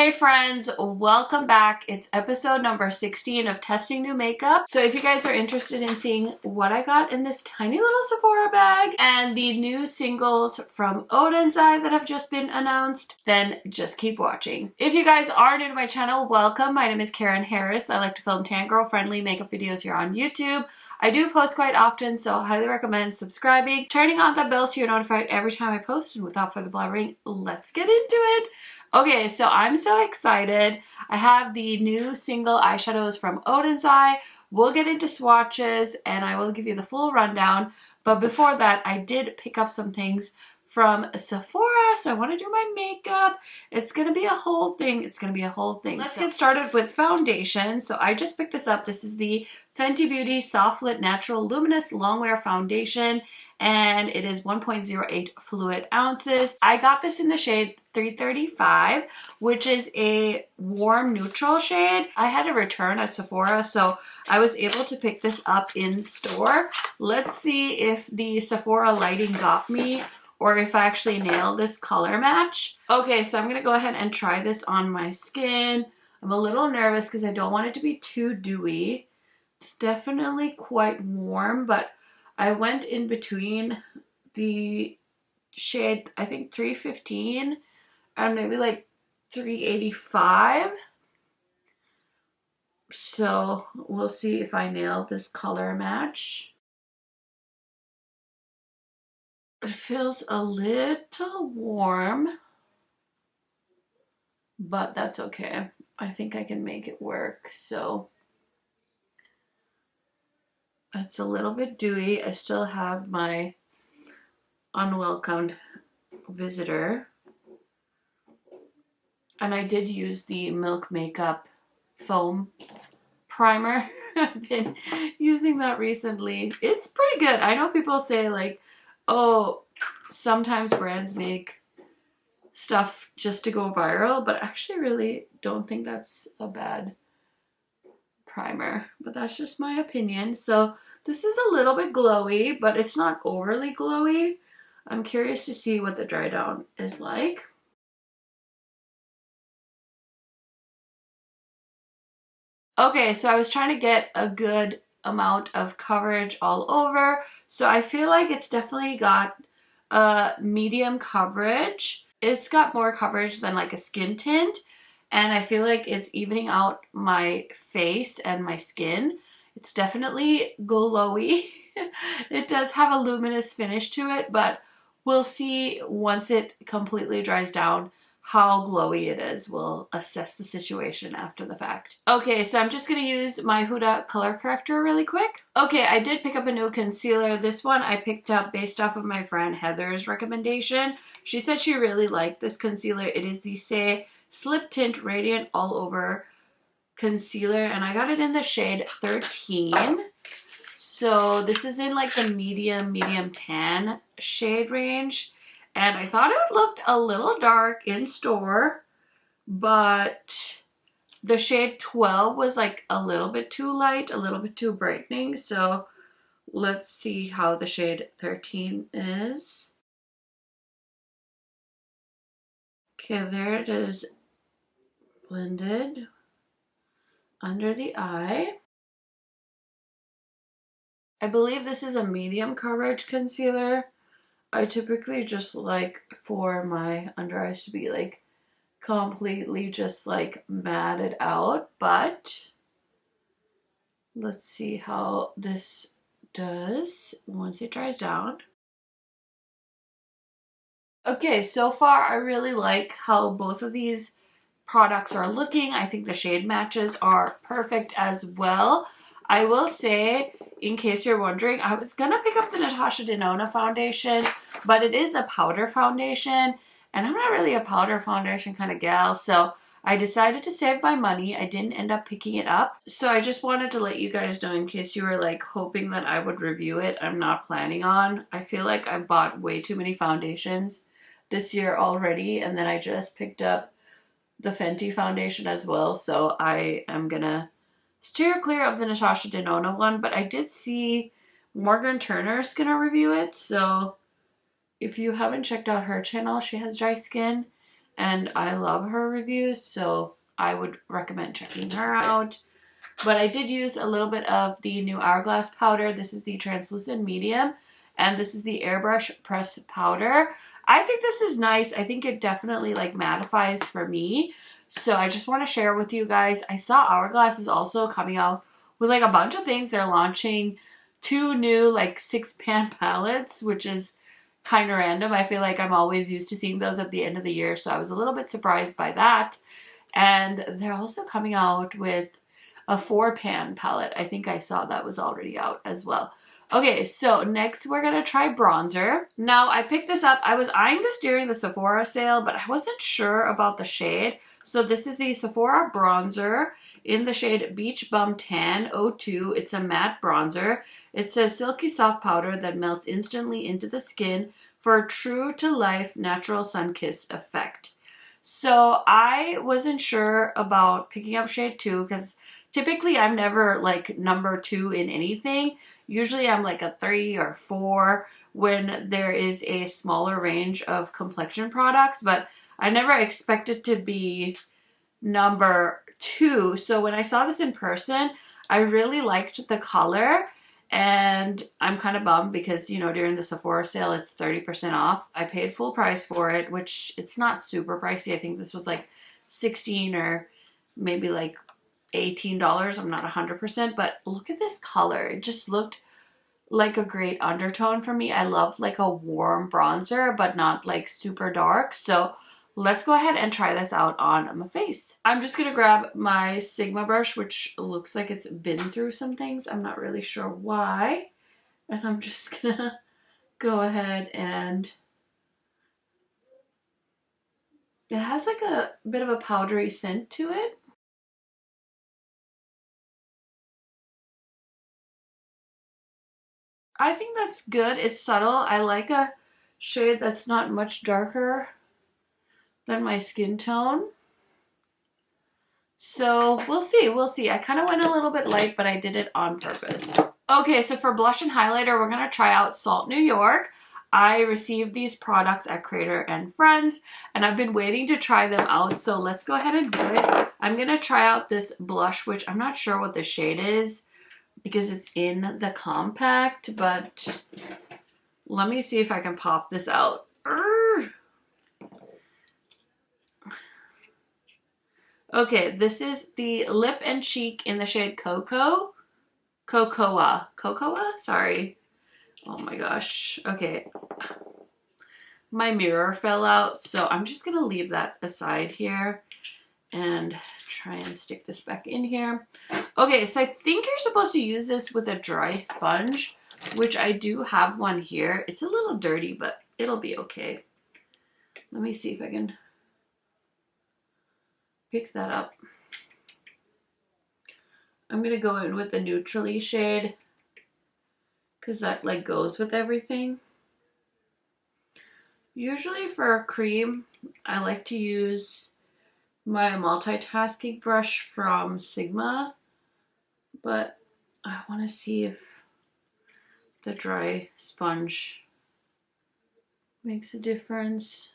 Hey friends, welcome back. It's episode number 16 of Testing New Makeup. So if you guys are interested in seeing what I got in this tiny little Sephora bag and the new singles from Oden's Eye that have just been announced, then just keep watching. If you guys are new to my channel, welcome. My name is Karen Harris. I like to film tan girl friendly makeup videos here on YouTube. I do post quite often, so I highly recommend subscribing, turning on that bell so you're notified every time I post, and without further blabbering, let's get into it. Okay, so I'm so excited. I have the new single eyeshadows from Oden's Eye. We'll get into swatches and I will give you the full rundown. But before that, I did pick up some things from Sephora, so I want to do my makeup. It's going to be a whole thing. Let's get started with foundation. So I just picked this up. This is the Fenty Beauty Soft Lit Natural Luminous Longwear Foundation, and it is 1.08 fluid ounces. I got this in the shade 335, which is a warm neutral shade. I had a return at Sephora, so I was able to pick this up in store. Let's see if the Sephora lighting got me or if I actually nailed this color match. Okay, so I'm gonna go ahead and try this on my skin. I'm a little nervous because I don't want it to be too dewy. It's definitely quite warm, but I went in between the shade, I think 315 and maybe like 385. So we'll see if I nailed this color match. It feels a little warm, but that's okay. I think I can make it work. So it's a little bit dewy. I still have my unwelcomed visitor. And I did use the Milk Makeup foam primer. I've been using that recently. It's pretty good. I know people say like, oh, sometimes brands make stuff just to go viral, but I actually really don't think that's a bad primer, but that's just my opinion. So this is a little bit glowy, but it's not overly glowy. I'm curious to see what the dry down is like. Okay, so I was trying to get a good amount of coverage all over. So I feel like it's definitely got a medium coverage. It's got more coverage than like a skin tint. And I feel like it's evening out my face and my skin. It's definitely glowy. It does have a luminous finish to it, but we'll see once it completely dries down how glowy it is. We'll assess the situation after the fact. Okay, so I'm just gonna use my Huda color corrector really quick. Okay, I did pick up a new concealer. This one I picked up based off of my friend Heather's recommendation. She said she really liked this concealer. It is the Say Slip Tint Radiant All Over Concealer, and I got it in the shade 13. So this is in like the medium tan shade range. And I thought it looked a little dark in store, but the shade 12 was like a little bit too light, a little bit too brightening. So let's see how the shade 13 is. Okay, there it is, blended under the eye. I believe this is a medium coverage concealer. I typically just like for my under eyes to be like completely just like matted out, but let's see how this does once it dries down. Okay, so far I really like how both of these products are looking. I think the shade matches are perfect as well. I will say, in case you're wondering, I was gonna pick up the Natasha Denona foundation, but it is a powder foundation, and I'm not really a powder foundation kind of gal, so I decided to save my money. I didn't end up picking it up. So I just wanted to let you guys know in case you were like hoping that I would review it. I'm not planning on. I feel like I bought way too many foundations this year already, and then I just picked up the Fenty foundation as well, so I am gonna steer clear of the Natasha Denona one, but I did see Morgan Turner's gonna review it, so if you haven't checked out her channel, she has dry skin, and I love her reviews, so I would recommend checking her out. But I did use a little bit of the new Hourglass powder. This is the translucent medium, and this is the airbrush press powder. I think this is nice. I think it definitely like mattifies for me. So I just want to share with you guys. I saw Hourglass is also coming out with like a bunch of things. They're launching 2 new like 6-pan palettes, which is kind of random. I feel like I'm always used to seeing those at the end of the year, so I was a little bit surprised by that. And they're also coming out with a 4-pan palette. I think I saw that was already out as well. Okay, so next we're going to try bronzer. Now, I picked this up. I was eyeing this during the Sephora sale, but I wasn't sure about the shade. So this is the Sephora bronzer in the shade Beach Bum Tan 02. It's a matte bronzer. It says silky soft powder that melts instantly into the skin for a true-to-life natural sun-kissed effect. So I wasn't sure about picking up shade 2 because typically I'm never like number 2 in anything. Usually I'm like a 3 or 4 when there is a smaller range of complexion products, but I never expected to be number 2. So when I saw this in person, I really liked the color. And I'm kind of bummed because, you know, during the Sephora sale, it's 30% off. I paid full price for it, which it's not super pricey. I think this was like $16 or maybe like $18. I'm not 100%, but look at this color. It just looked like a great undertone for me. I love like a warm bronzer, but not like super dark. So let's go ahead and try this out on my face. I'm just going to grab my Sigma brush, which looks like it's been through some things. I'm not really sure why. And I'm just going to go ahead and... It has like a bit of a powdery scent to it. I think that's good. It's subtle. I like a shade that's not much darker than my skin tone. So we'll see. We'll see. I kind of went a little bit light, but I did it on purpose. Okay, so for blush and highlighter, we're going to try out Salt New York. I received these products at Creator and Friends, and I've been waiting to try them out. So let's go ahead and do it. I'm going to try out this blush, which I'm not sure what the shade is because it's in the compact, but let me see if I can pop this out. Okay, this is the Lip and Cheek in the shade Cocoa. Cocoa? Sorry. Oh my gosh. Okay. My mirror fell out, so I'm just going to leave that aside here and try and stick this back in here. Okay, so I think you're supposed to use this with a dry sponge, which I do have one here. It's a little dirty, but it'll be okay. Let me see if I can pick that up. I'm going to go in with the neutrally shade because that like goes with everything. Usually for a cream, I like to use my multitasking brush from Sigma, but I want to see if the dry sponge makes a difference.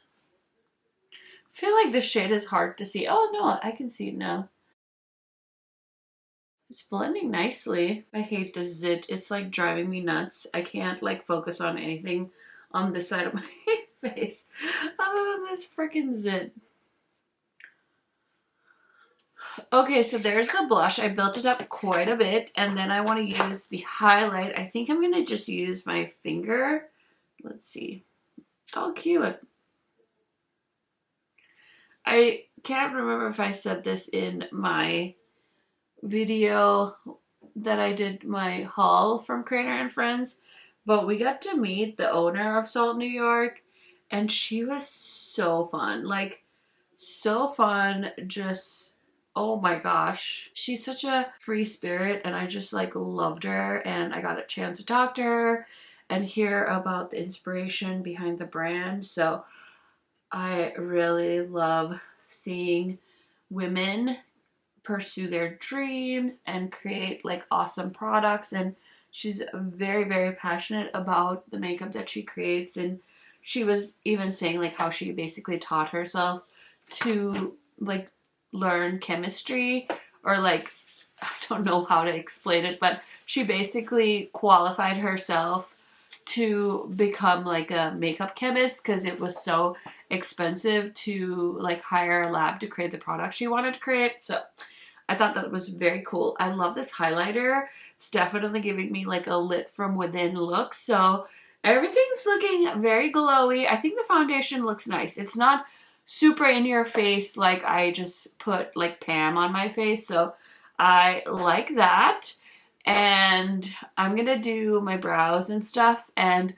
I feel like the shade is hard to see. Oh no, I can see it now. It's blending nicely. I hate this zit. It's like driving me nuts. I can't like focus on anything on this side of my face other than this freaking zit. Okay, so there's the blush. I built it up quite a bit, and then I want to use the highlight. I think I'm going to just use my finger. Let's see. Oh, cute. I can't remember if I said this in my video that I did my haul from Creator and Friends, but we got to meet the owner of Salt New York, and she was so fun. Like, so fun. Just, oh my gosh. She's such a free spirit, and I just like loved her, and I got a chance to talk to her and hear about the inspiration behind the brand. So I really love seeing women pursue their dreams and create like awesome products, and she's very, very passionate about the makeup that she creates. And she was even saying like how she basically taught herself to like learn chemistry, or like, I don't know how to explain it, but she basically qualified herself to become like a makeup chemist because it was so expensive to like hire a lab to create the product she wanted to create. So I thought that was very cool. I love this highlighter. It's definitely giving me like a lit from within look. So everything's looking very glowy. I think the foundation looks nice. It's not super in your face like I just put like Pam on my face. So I like that. And I'm gonna do my brows and stuff, and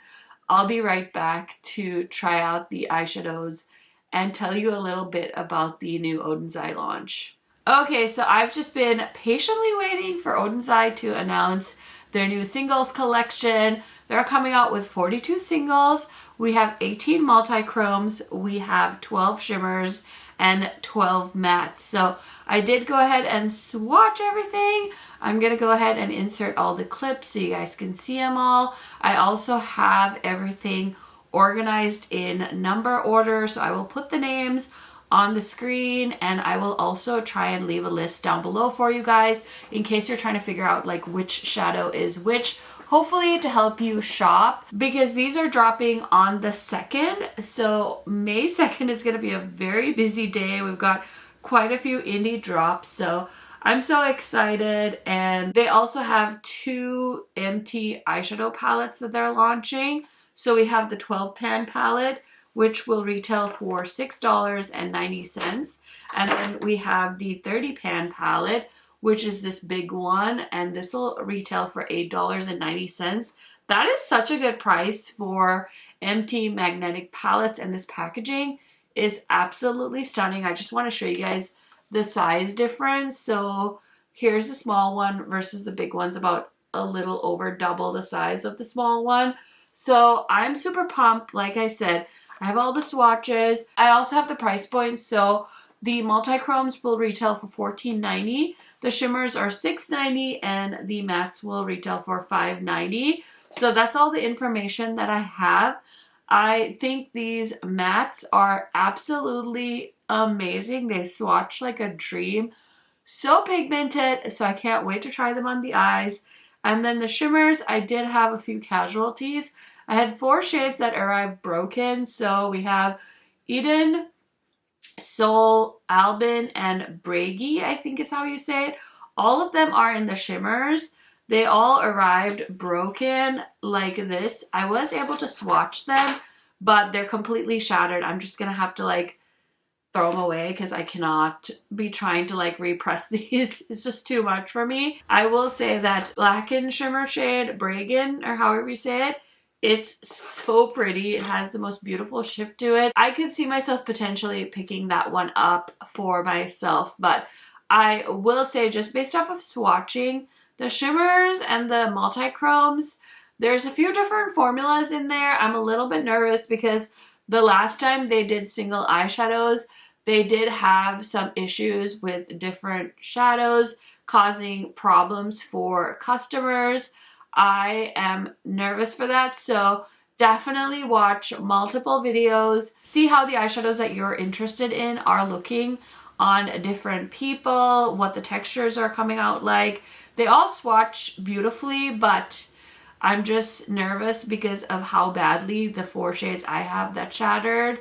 I'll be right back to try out the eyeshadows and tell you a little bit about the new Odenseye launch. Okay, so I've just been patiently waiting for Odenseye to announce their new singles collection. They're coming out with 42 singles. We have 18 multi-chromes, we have 12 shimmers, and 12 mattes. So I did go ahead and swatch everything. I'm gonna go ahead and insert all the clips so you guys can see them all. I also have everything organized in number order, so I will put the names on the screen, and I will also try and leave a list down below for you guys in case you're trying to figure out like which shadow is which, hopefully to help you shop, because these are dropping on the 2nd. So May 2nd is going to be a very busy day. We've got quite a few indie drops, so I'm so excited. And they also have 2 empty eyeshadow palettes that they're launching. So we have the 12 pan palette, which will retail for $6.90. And then we have the 30 pan palette, which is this big one, and this will retail for $8.90. That is such a good price for empty magnetic palettes, and this packaging is absolutely stunning. I just want to show you guys the size difference. So here's the small one versus the big one's about a little over double the size of the small one. So I'm super pumped. Like I said, I have all the swatches. I also have the price points. So the multi-chromes will retail for $14.90. The shimmers are $6.90, and the mattes will retail for $5.90. So that's all the information that I have. I think these mattes are absolutely amazing. They swatch like a dream. So pigmented, so I can't wait to try them on the eyes. And then the shimmers, I did have a few casualties. I had 4 shades that arrived broken. So we have Eden, Soul, Albin, and Bragi, I think is how you say it. All of them are in the shimmers. They all arrived broken like this. I was able to swatch them, but they're completely shattered. I'm just going to have to like throw them away because I cannot be trying to like repress these. It's just too much for me. I will say that Blackened shimmer shade, Bragan, or however you say it, it's so pretty. It has the most beautiful shift to it. I could see myself potentially picking that one up for myself, but I will say, just based off of swatching the shimmers and the multi-chromes, there's a few different formulas in there. I'm a little bit nervous because the last time they did single eyeshadows, they did have some issues with different shadows causing problems for customers. I am nervous for that, so definitely watch multiple videos. See how the eyeshadows that you're interested in are looking on different people, what the textures are coming out like. They all swatch beautifully, but I'm just nervous because of how badly the 4 shades I have that shattered.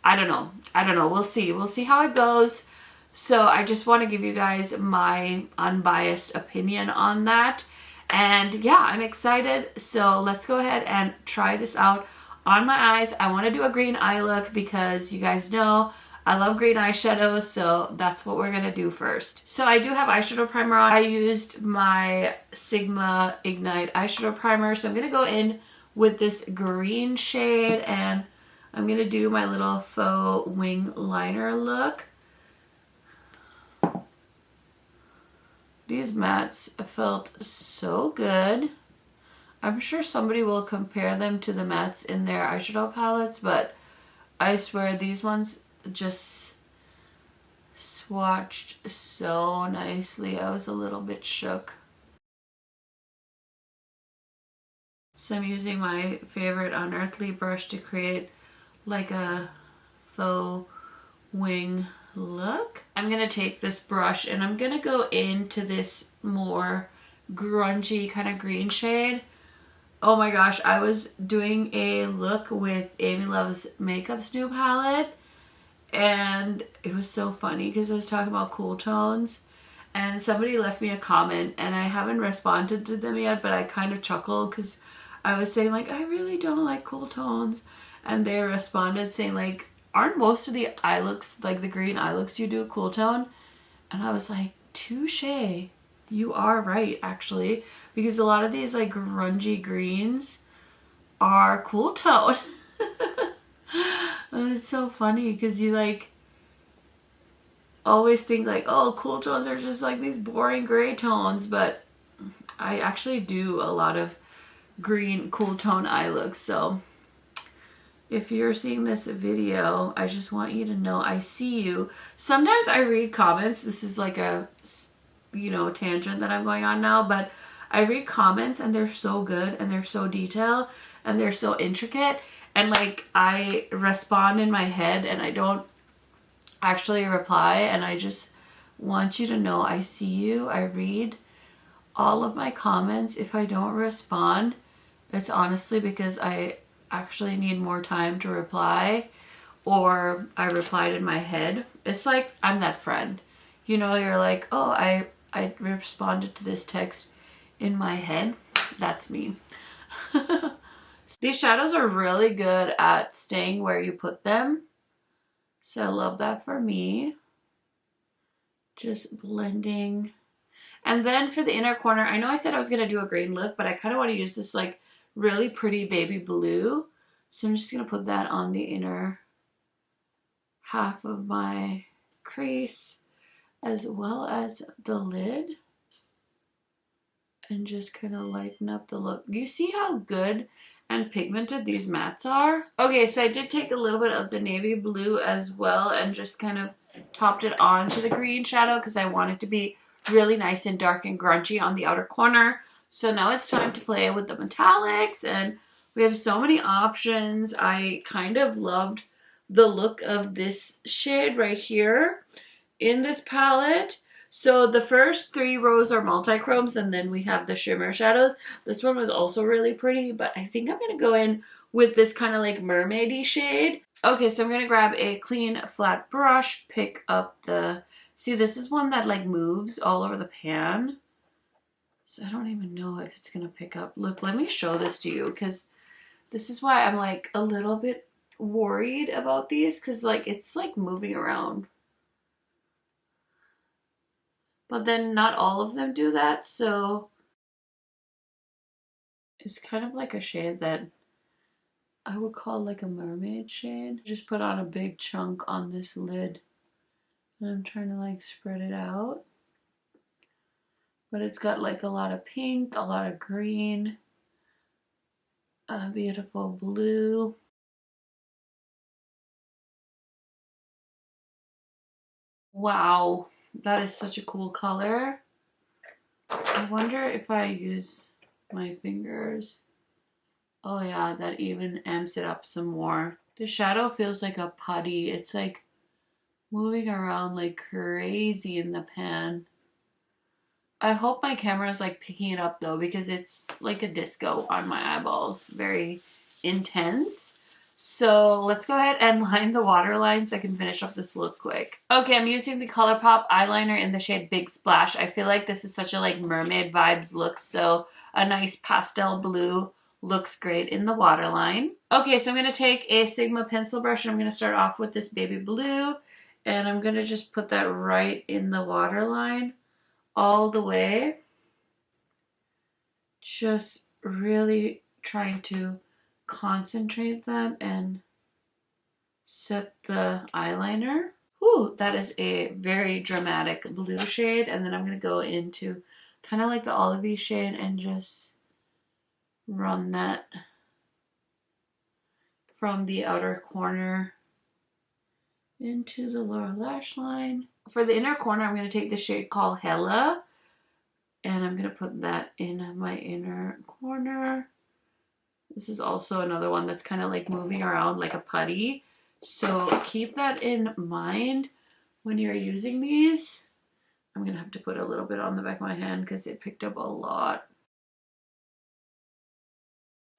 I don't know. We'll see. We'll see how it goes. So I just want to give you guys my unbiased opinion on that. And yeah, I'm excited. So let's go ahead and try this out on my eyes. I want to do a green eye look because you guys know I love green eyeshadow, so that's what we're going to do first. So I do have eyeshadow primer on. I used my Sigma Ignite eyeshadow primer. So I'm going to go in with this green shade, and I'm going to do my little faux wing liner look. These mattes felt so good. I'm sure somebody will compare them to the mattes in their eyeshadow palettes, but I swear these ones just swatched so nicely. I was a little bit shook. So I'm using my favorite Unearthly brush to create like a faux wing look. I'm gonna take this brush and I'm gonna go into this more grungy kind of green shade. Oh my gosh, I was doing a look with Amy Loves Makeup's new palette, and it was so funny because I was talking about cool tones, and somebody left me a comment, and I haven't responded to them yet, but I kind of chuckled because I was saying like, I really don't like cool tones, and they responded saying like, aren't most of the eye looks, like the green eye looks you do, cool tone? And I was like, touche. You are right, actually, because a lot of these like grungy greens are cool tone. And it's so funny because you like always think like, oh, cool tones are just like these boring gray tones, but I actually do a lot of green cool tone eye looks. So if you're seeing this video, I just want you to know I see you. Sometimes I read comments. This is like a, you know, tangent that I'm going on now, but I read comments and they're so good and they're so detailed and they're so intricate, and like I respond in my head and I don't actually reply, and I just want you to know I see you. I read all of my comments. If I don't respond, it's honestly because I actually need more time to reply, or I replied in my head. It's like I'm that friend. You know, you're like, oh, I responded to this text in my head. That's me. These shadows are really good at staying where you put them. So I love that for me. Just blending. And then for the inner corner, I know I said I was going to do a green look, but I kind of want to use this like really pretty baby blue. So I'm just going to put that on the inner half of my crease as well as the lid. And just kind of lighten up the look. You see how good and pigmented these mattes are? Okay, so I did take a little bit of the navy blue as well and just kind of topped it onto the green shadow because I want it to be really nice and dark and grungy on the outer corner. So now it's time to play with the metallics, and we have so many options. I kind of loved the look of this shade right here in this palette. So the first 3 rows are multi-chromes, and then we have the shimmer shadows. This one was also really pretty, but I think I'm going to go in with this kind of like mermaidy shade. Okay, so I'm going to grab a clean flat brush, pick up the... See, this is one that like moves all over the pan. So I don't even know if it's going to pick up. Look, let me show this to you, because this is why I'm like a little bit worried about these, because like it's like moving around. But then not all of them do that, so it's kind of like a shade that I would call like a mermaid shade. Just put on a big chunk on this lid, and I'm trying to like spread it out. But it's got like a lot of pink, a lot of green, a beautiful blue. Wow, that is such a cool color. I wonder if I use my fingers. Oh yeah, that even amps it up some more. The shadow feels like a putty. It's like moving around like crazy in the pan. I hope my camera is like picking it up though, because it's like a disco on my eyeballs. Very intense. So let's go ahead and line the waterline so I can finish off this look quick. Okay, I'm using the ColourPop eyeliner in the shade Big Splash. I feel like this is such a like mermaid vibes look, so a nice pastel blue looks great in the waterline. Okay, so I'm going to take a Sigma pencil brush and I'm going to start off with this baby blue, and I'm going to just put that right in the waterline all the way. Just really trying to concentrate that and set the eyeliner. Ooh, that is a very dramatic blue shade. And then I'm going to go into kind of like the olivey shade and just run that from the outer corner into the lower lash line. For the inner corner, I'm going to take the shade called Hella, and I'm going to put that in my inner corner. This is also another one that's kind of like moving around like a putty. So keep that in mind when you're using these. I'm gonna have to put a little bit on the back of my hand because it picked up a lot.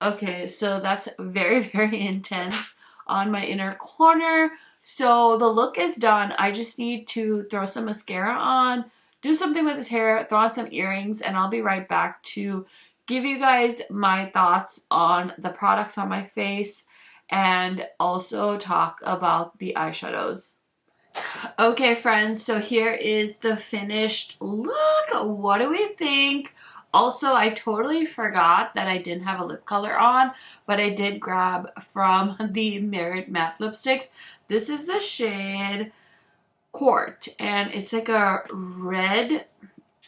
Okay, so that's very, very intense on my inner corner. So the look is done. I just need to throw some mascara on, do something with his hair, throw on some earrings, and I'll be right back to give you guys my thoughts on the products on my face and also talk about the eyeshadows. Okay, friends, so here is the finished look. What do we think? Also, I totally forgot that I didn't have a lip color on, but I did grab from the Merit Matte Lipsticks. This is the shade Court, and it's like a red,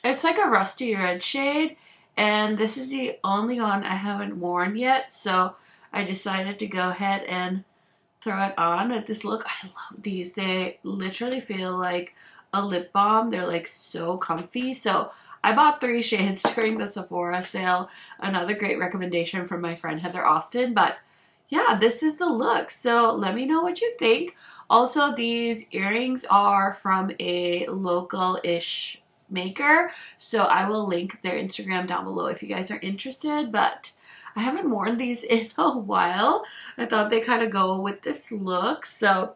it's like a rusty red shade, and this is the only one I haven't worn yet, so I decided to go ahead and throw it on with this look. I love these. They literally feel like a lip balm. They're like so comfy. So I bought 3 shades during the Sephora sale. Another great recommendation from my friend Heather Austin. But yeah, this is the look. So let me know what you think. Also, these earrings are from a local-ish maker. So I will link their Instagram down below if you guys are interested. But I haven't worn these in a while. I thought they kind of go with this look. So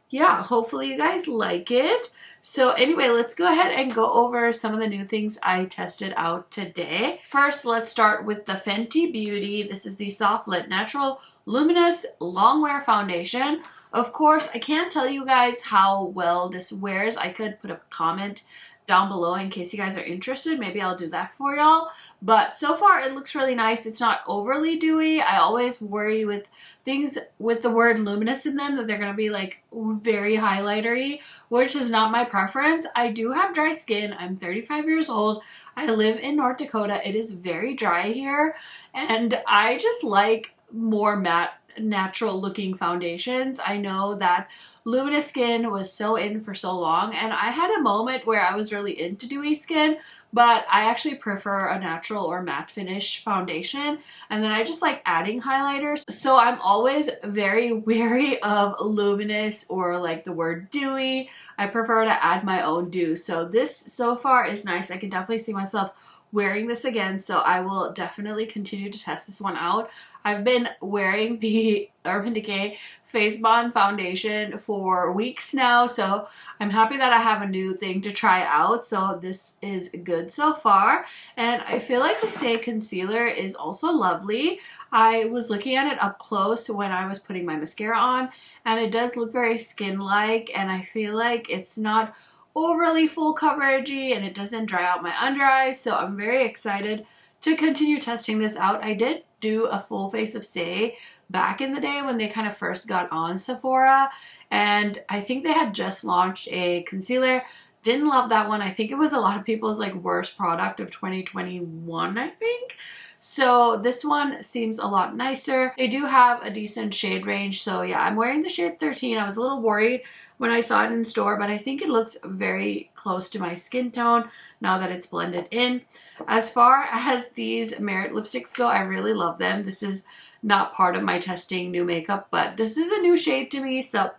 yeah, hopefully you guys like it. So anyway, let's go ahead and go over some of the new things I tested out today. First, let's start with the Fenty Beauty. This is the Soft Lit Natural Luminous Long Wear Foundation. Of course, I can't tell you guys how well this wears. I could put a comment down below in case you guys are interested. Maybe I'll do that for y'all. But so far it looks really nice. It's not overly dewy. I always worry with things with the word luminous in them that they're going to be like very highlightery, which is not my preference. I do have dry skin. I'm 35 years old. I live in North Dakota. It is very dry here, and I just like more matte, natural looking foundations. I know that luminous skin was so in for so long, and I had a moment where I was really into dewy skin, but I actually prefer a natural or matte finish foundation, and then I just like adding highlighters. So I'm always very wary of luminous or like the word dewy. I prefer to add my own dew. So this so far is nice. I can definitely see myself wearing this again, so I will definitely continue to test this one out. I've been wearing the Urban Decay Face Bond foundation for weeks now, so I'm happy that I have a new thing to try out. So this is good so far, and I feel like the Stay Concealer is also lovely. I was looking at it up close when I was putting my mascara on, and it does look very skin-like, and I feel like it's not overly full coveragey and it doesn't dry out my under eyes, so I'm very excited to continue testing this out. I did do a full face of Stay back in the day when they kind of first got on Sephora, and I think they had just launched a concealer. Didn't love that one. I think it was a lot of people's like worst product of 2021, I think. So this one seems a lot nicer. They do have a decent shade range. So yeah, I'm wearing the shade 13. I was a little worried when I saw it in store, but I think it looks very close to my skin tone now that it's blended in. As far as these Merit lipsticks go, I really love them. This is not part of my testing new makeup, but this is a new shade to me, so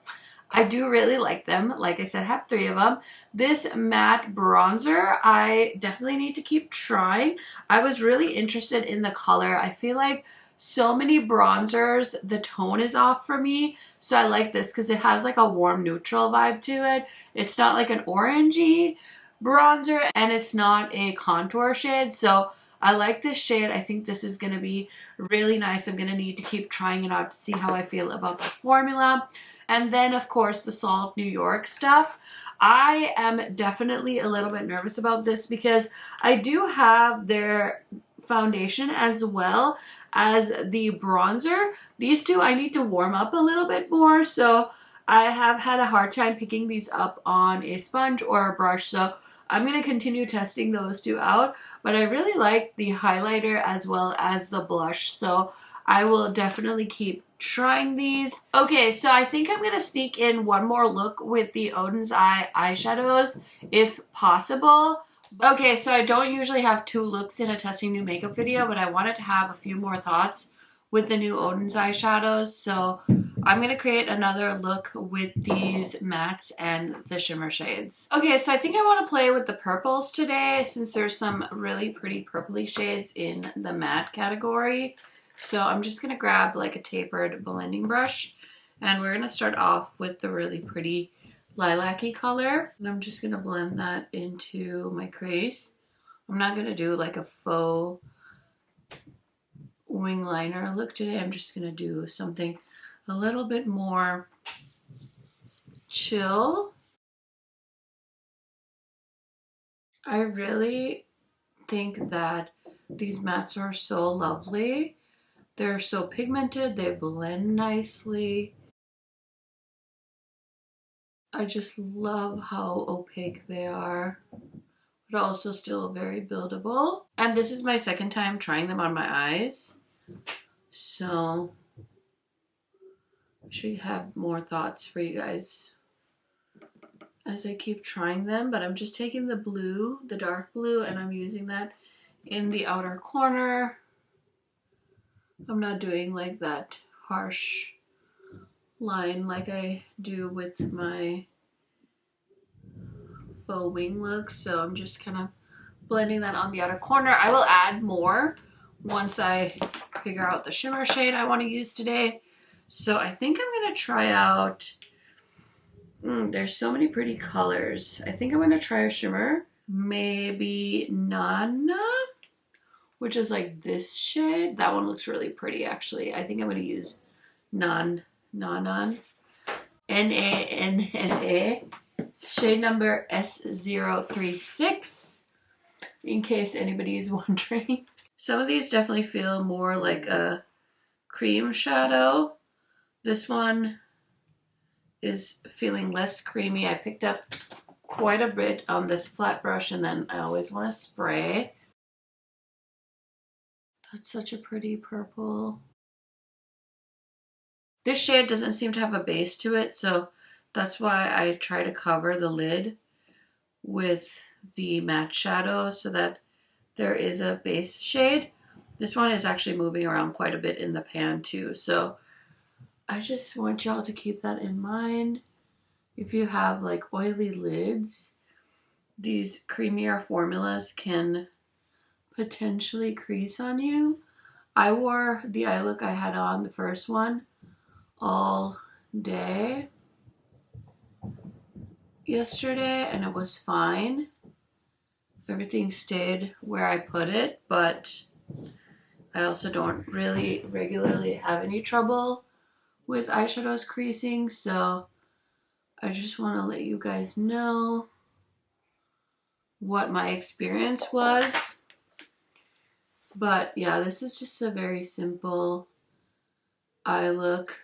I do really like them. Like I said, I have 3 of them. This matte bronzer, I definitely need to keep trying. I was really interested in the color. I feel like so many bronzers, the tone is off for me. So I like this because it has like a warm neutral vibe to it. It's not like an orangey bronzer, and it's not a contour shade. So I like this shade. I think this is going to be really nice. I'm going to need to keep trying it out to see how I feel about the formula. And then, of course, the Salt New York stuff. I am definitely a little bit nervous about this because I do have their foundation as well as the bronzer. These two I need to warm up a little bit more, so I have had a hard time picking these up on a sponge or a brush, so I'm going to continue testing those two out. But I really like the highlighter as well as the blush, so I will definitely keep trying these. Okay, so I think I'm going to sneak in one more look with the Oden's Eye eyeshadows if possible. Okay, so I don't usually have 2 looks in a testing new makeup video, but I wanted to have a few more thoughts with the new Oden's eyeshadows. So I'm going to create another look with these mattes and the shimmer shades. Okay, so I think I want to play with the purples today since there's some really pretty purpley shades in the matte category. So I'm just going to grab like a tapered blending brush and we're going to start off with the really pretty lilac-y color. And I'm just going to blend that into my crease. I'm not going to do like a faux wing liner look today. I'm just going to do something a little bit more chill. I really think that these mattes are so lovely. They're so pigmented, they blend nicely. I just love how opaque they are, but also still very buildable. And this is my second time trying them on my eyes, so I should have more thoughts for you guys as I keep trying them. But I'm just taking the blue, the dark blue, and I'm using that in the outer corner. I'm not doing like that harsh line like I do with my faux wing look, so I'm just kind of blending that on the outer corner. I will add more once I figure out the shimmer shade I want to use today. So I think I'm going to try out, there's so many pretty colors. I think I'm going to try a shimmer, maybe Nana, which is like this shade. That one looks really pretty actually. I think I'm going to use Nanan, N-A-N-N-A. Shade number S036, in case anybody is wondering. Some of these definitely feel more like a cream shadow. This one is feeling less creamy. I picked up quite a bit on this flat brush, and then I always want to spray. That's such a pretty purple. This shade doesn't seem to have a base to it, so that's why I try to cover the lid with the matte shadow so that there is a base shade. This one is actually moving around quite a bit in the pan too, so I just want y'all to keep that in mind. If you have like oily lids, these creamier formulas can potentially crease on you. I wore the eye look I had on, the first one, all day yesterday and it was fine. Everything stayed where I put it, but I also don't really regularly have any trouble with eyeshadows creasing, so I just want to let you guys know what my experience was. But yeah, this is just a very simple eye look,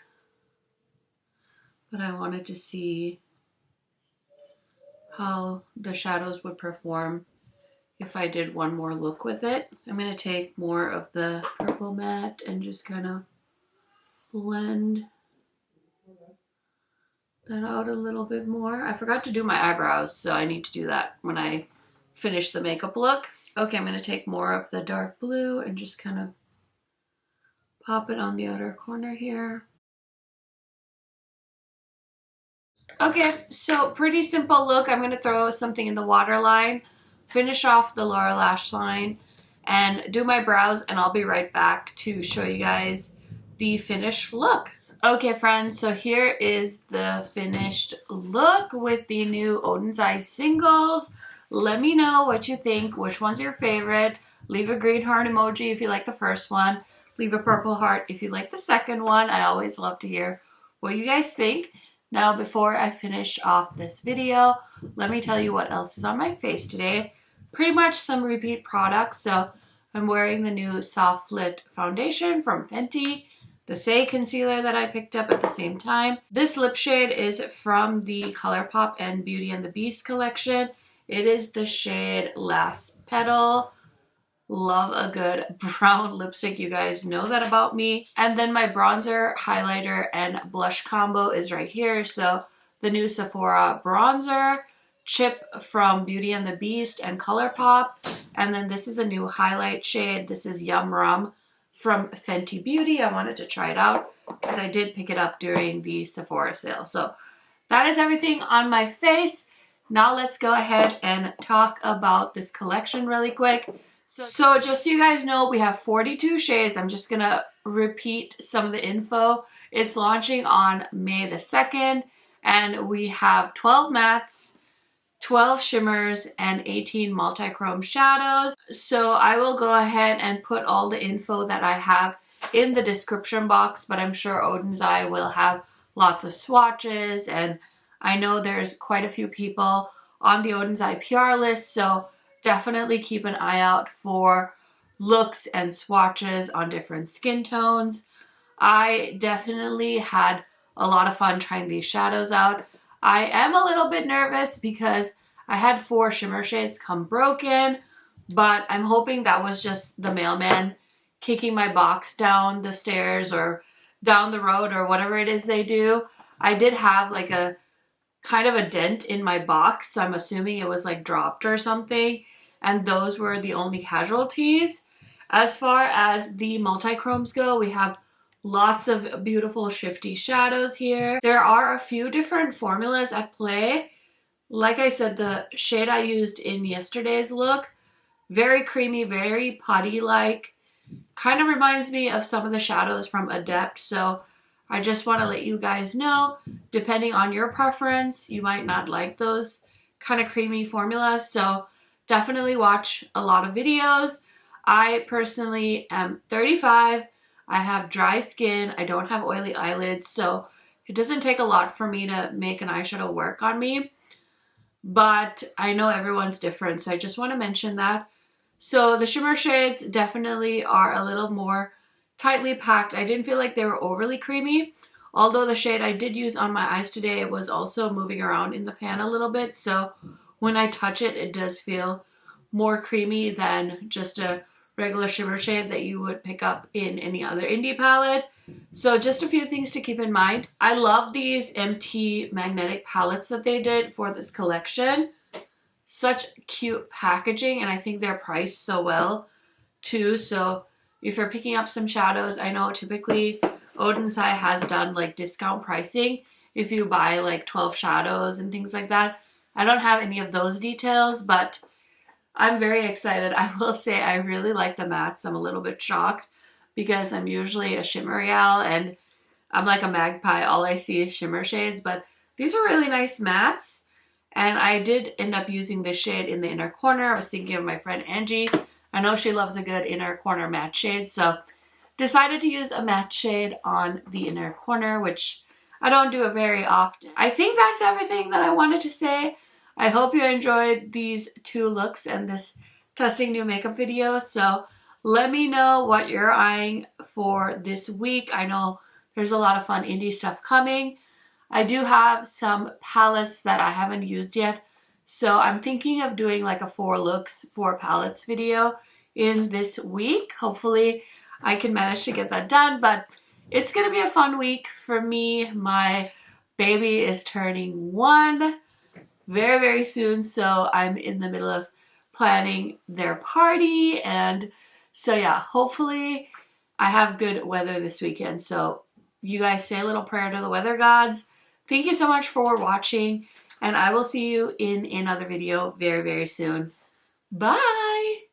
but I wanted to see how the shadows would perform if I did one more look with it. I'm going to take more of the purple matte and just kind of blend that out a little bit more. I forgot to do my eyebrows, so I need to do that when I finish the makeup look. Okay, I'm going to take more of the dark blue and just kind of pop it on the outer corner here. Okay, so pretty simple look. I'm going to throw something in the waterline, finish off the lower lash line, and do my brows, and I'll be right back to show you guys the finished look. Okay, friends, so here is the finished look with the new Oden's Eye singles. Let me know what you think, which one's your favorite. Leave a green heart emoji if you like the first one. Leave a purple heart if you like the second one. I always love to hear what you guys think. Now, before I finish off this video, let me tell you what else is on my face today. Pretty much some repeat products. So I'm wearing the new Soft Lit foundation from Fenty, the Say concealer that I picked up at the same time. This lip shade is from the ColourPop and Beauty and the Beast collection. It is the shade Last Petal. Love a good brown lipstick. You guys know that about me. And then my bronzer, highlighter, and blush combo is right here. So the new Sephora bronzer, Chip from Beauty and the Beast and ColourPop. And then this is a new highlight shade. This is Yum Rum from Fenty Beauty. I wanted to try it out because I did pick it up during the Sephora sale. So that is everything on my face. Now let's go ahead and talk about this collection really quick. So just so you guys know, we have 42 shades. I'm just gonna repeat some of the info. It's launching on May the 2nd, and we have 12 mattes, 12 shimmers, and 18 multi-chrome shadows. So I will go ahead and put all the info that I have in the description box, but I'm sure Oden's Eye will have lots of swatches, and I know there's quite a few people on the Oden's Eye PR list, so definitely keep an eye out for looks and swatches on different skin tones. I definitely had a lot of fun trying these shadows out. I am a little bit nervous because I had 4 shimmer shades come broken, but I'm hoping that was just the mailman kicking my box down the stairs or down the road or whatever it is they do. I did have like a kind of a dent in my box, so I'm assuming it was like dropped or something, and those were the only casualties. As far as the multi-chromes go, we have lots of beautiful shifty shadows here. There are a few different formulas at play. Like I said, the shade I used in yesterday's look, very creamy, very putty-like, kind of reminds me of some of the shadows from Adept, so I just want to let you guys know, depending on your preference, you might not like those kind of creamy formulas, so definitely watch a lot of videos. I personally am 35. I have dry skin. I don't have oily eyelids, so it doesn't take a lot for me to make an eyeshadow work on me. But I know everyone's different, so I just want to mention that. So the shimmer shades definitely are a little more tightly packed. I didn't feel like they were overly creamy, although the shade I did use on my eyes today was also moving around in the pan a little bit. So when I touch it, it does feel more creamy than just a regular shimmer shade that you would pick up in any other indie palette. So just a few things to keep in mind. I love these MT magnetic palettes that they did for this collection. Such cute packaging, and I think they're priced so well too. So if you're picking up some shadows, I know typically Oden's Eye has done like discount pricing if you buy like 12 shadows and things like that. I don't have any of those details, but I'm very excited. I will say I really like the mattes. I'm a little bit shocked because I'm usually a shimmer gal and I'm like a magpie. All I see is shimmer shades, but these are really nice mattes. And I did end up using this shade in the inner corner. I was thinking of my friend Angie. I know she loves a good inner corner matte shade, so decided to use a matte shade on the inner corner, which I don't do it very often. I think that's everything that I wanted to say. I hope you enjoyed these 2 looks and this testing new makeup video. So let me know what you're eyeing for this week. I know there's a lot of fun indie stuff coming. I do have some palettes that I haven't used yet, so I'm thinking of doing like a 4 looks, 4 palettes video in this week. Hopefully I can manage to get that done, but it's gonna be a fun week for me. My baby is turning 1 very, very soon, so I'm in the middle of planning their party, and so yeah, hopefully I have good weather this weekend. So you guys say a little prayer to the weather gods. Thank you so much for watching, and I will see you in another video very, very soon. Bye!